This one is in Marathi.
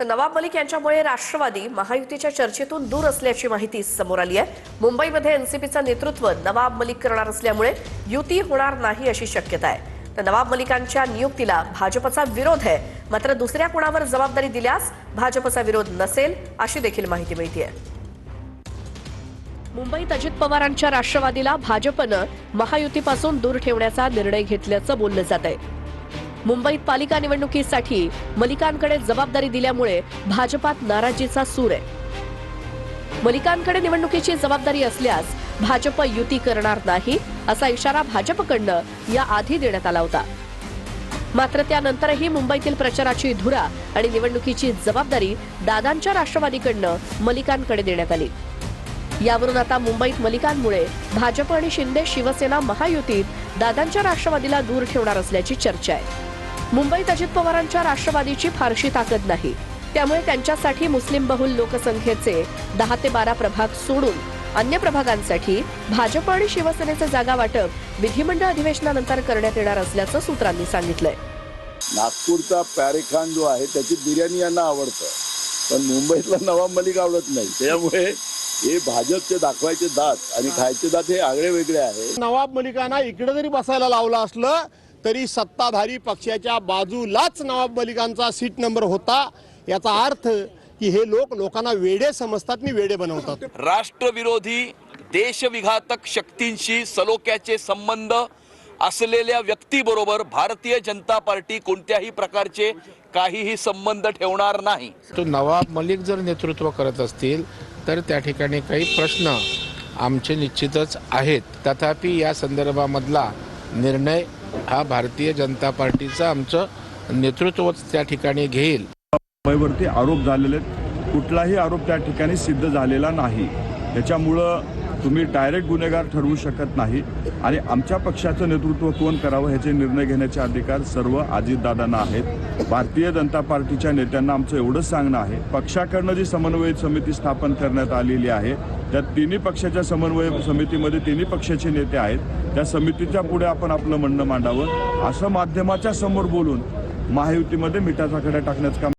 तर नवाब मलिक यांच्यामुळे राष्ट्रवादी महायुतीच्या चर्चेतून दूर असल्याची माहिती समोर आली आहे। मुंबईमध्ये एनसीपीचं नेतृत्व नवाब मलिक करणार असल्यामुळे युती होणार नाही अशी शक्यता आहे। तर नवाब मलिकांच्या नियुक्तीला भाजपचा विरोध आहे, मात्र दुसऱ्या कोणावर जबाबदारी दिल्यास भाजपचा विरोध नसेल अशी देखील माहिती मिळते। मुंबईत अजित पवारांच्या राष्ट्रवादीला भाजपनं महायुतीपासून दूर ठेवण्याचा निर्णय घेतल्याचं बोललं जात आहे। मुंबईत पालिका निवडणुकीसाठी मलिकांकडे जबाबदारी दिल्यामुळे भाजपात नाराजीचा सूर आहे। मलिकांकडे निवडणुकीची जबाबदारी असल्यास भाजप युती करणार नाही असा इशारा भाजपकडनं याआधी देण्यात आला होता। मात्र त्यानंतरही मुंबईतील प्रचाराची धुरा आणि निवडणुकीची जबाबदारी दादांच्या राष्ट्रवादीकडनं मलिकांकडे देण्यात आली। यावरून आता मुंबईत मलिकांमुळे भाजप आणि शिंदे शिवसेना महायुतीत दादांच्या राष्ट्रवादीला दूर ठेवणार असल्याची चर्चा आहे। मुंबईत अजित पवारांच्या राष्ट्रवादीची फारशी ताकद नाही, त्यामुळे त्यांच्यासाठी मुस्लिम बहुल लोकसंख्येचे 10 ते 12 प्रभाग सोडून अन्य प्रभागांसाठी भाजप आणि शिवसेनेचे जागा वाटप विधिमंडळ अधिवेशनानंतर करण्यात येणार असल्याचं सूत्रांनी सांगितलंय। नागपूरचा पॅरेखान जो आहे त्याची बिर्याणी यांना आवडतं, पण मुंबईतला नवाब मलिक आवडत नाही। त्यामुळे हे भाजपचे दाखवायचे दात आणि खायचे दात हे आगळे वेगळे आहे। नवाब मलिकांना इकडे जरी बसायला लावलं असलं तरी सत्ताधारी पक्षाच्या बाजूलाच नवाब मलिकांचा सीट नंबर होता। याचा अर्थ की हे लोकांना वेडे समजतात आणि वेडे बनवतात। राष्ट्रविरोधी देशविघातक शक्तींशी सलोख्याचे संबंध असलेल्या व्यक्तीबरोबर भारतीय जनता पार्टी कोणत्याही प्रकारचे काहीही संबंध ठेवणार नाही। तो नवाब मलिक जर नेतृत्व करत असतील तर त्या ठिकाणी काही प्रश्न आमचे निश्चितच आहेत। तथापि या संदर्भामधला निर्णय हा भारतीय जनता पार्टीचा आमचं नेतृत्वच त्या ठिकाणी घेईल। मुंबईवरती आरोप झालेले कुठलाही आरोप त्या ठिकाणी सिद्ध झालेला नाही, त्याच्यामुळं तुम्ही डायरेक्ट गुन्हेगार ठरवू शकत नाही आणि आमच्या पक्षाचं नेतृत्व कोण करावं ह्याचे निर्णय घेण्याचे अधिकार सर्व अजितदादांना आहेत। भारतीय जनता पार्टीच्या नेत्यांना आमचं एवढंच सांगणं आहे, पक्षाकडनं जी समन्वय समिती स्थापन करण्यात आलेली आहे त्या तिन्ही पक्षाच्या समन्वय समितीमध्ये तिन्ही पक्षाचे नेते आहेत। त्या समितीच्या पुढे आपण आपलं म्हणणं मांडावं, असं माध्यमाच्या समोर बोलून महायुतीमध्ये मिठाचा खडा टाकण्याचं काम